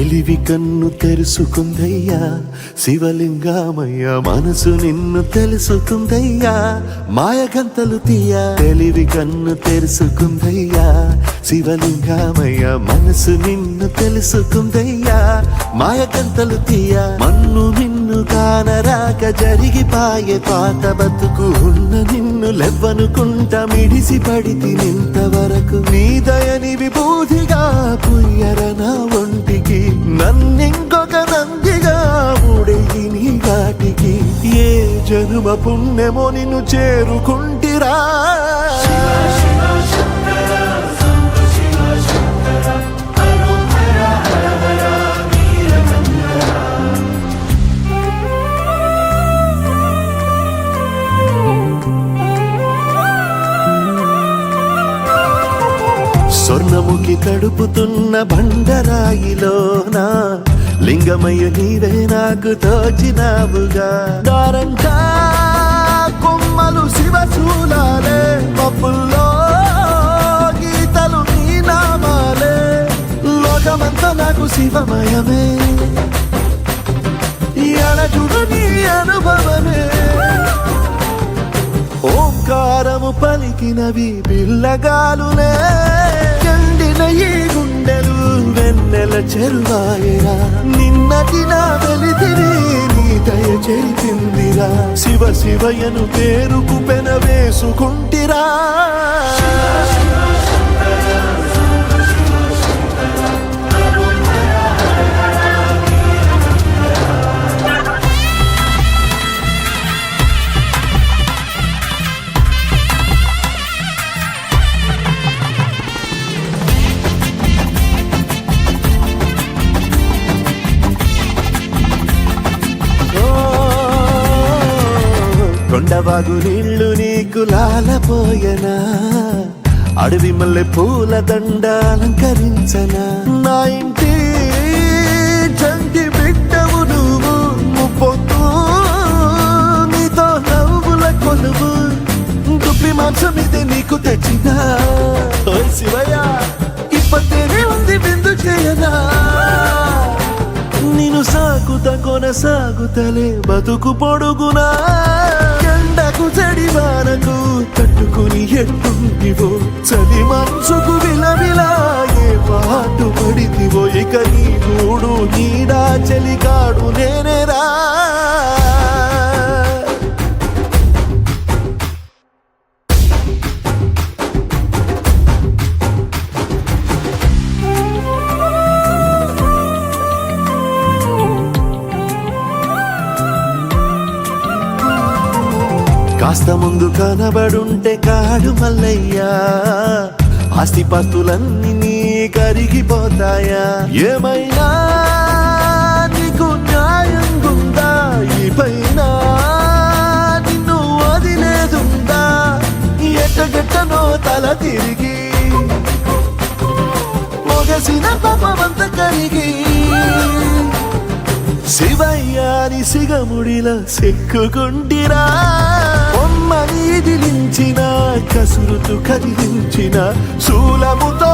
తెలివి కన్ను తెరుసుకుందయ్యా శివలింగమయ్య మనసు నిన్ను తెలుసుకుందయ్యా మాయగంతలు తీయ తెలివి కన్ను తెరుసుకుందయ్యా శివలింగమయ్య మనసు నిన్ను తెలుసుకుందయ్యా మాయగంతలు తీయ మన్ను నిన్ను కానరాక జరిగిపాయే పాత బతుకు ఉన్న నిన్ను లెవ్వనుకుంటా మిడిసి పడితి నింతవరకు నీ దయని విభూతిగా పుయ్యర నా ఒంటికి నన్నింకొక నందిగా ఊడేయి నీ ఘాటికి ఏ జనుమ పుణ్యమో నిన్ను చేరుకుంటిరా స్వర్ణముఖి తడుపుతున్న బండరాయిలోన లింగమయ్య నీవే నాకు తోచినావుగా దారంతా కొమ్మలు శివశూలాలే పప్పుల్లో గీతలు నీ నామాలే లోకమంతా నాకు శివమయమే ఎడచుడు నీ అనుభవమే ఓంకారము పలికినవి పిల్లగాలునే ఎండిన ఈ గుండెలు వెన్నెల చెరువాయరా నిన్నటి నా వెలితిరి నీ దయ చెరిపిందిరా శివ శివయను పేరుకు పెన వేసుకుంటిరా కొండవాగు నీళ్లు నీకు లాలపోయనా అడవి మల్లె పూల దండ అలంకరించనా నా ఇంటి చంటి బిడ్డవు నువ్వు ముప్పొద్దు నీతో నవ్వుల కొలువు దుప్పి మాంసం ఇది నీకు తెచ్చినా ఓ శివయ్య ఇప్పటినే ఉంది బిందు చేయనా నిన్ను సాగుత కొనసాగుతలే బతుకు పొడుగునా ఎండకు చెడివానకు తట్టుకుని ఎట్టుంటివో చలి మనసుకు విలవిలా ఏ పాటు పడితివో ఇక నీ గూడు నీడా చలికాడు నేనేరా కాస్త ముందు కనబడుంటే కాడు మల్లయ్యా ఆస్తిపాస్తులన్నీ నీ కరిగిపోతాయా ఏమైనా నీకు న్యాయం ఉందా ఈ పైన నిన్ను వదిలేదుందా ఎట్టగెట్టనో తల తిరిగి మొగసిన పాపమంత కరిగి శివయ్యాని సిగముడిలా సిక్కుకుంటిరా బొమ్మని దిలించిన కసురుతు కదిలించిన శూలముతో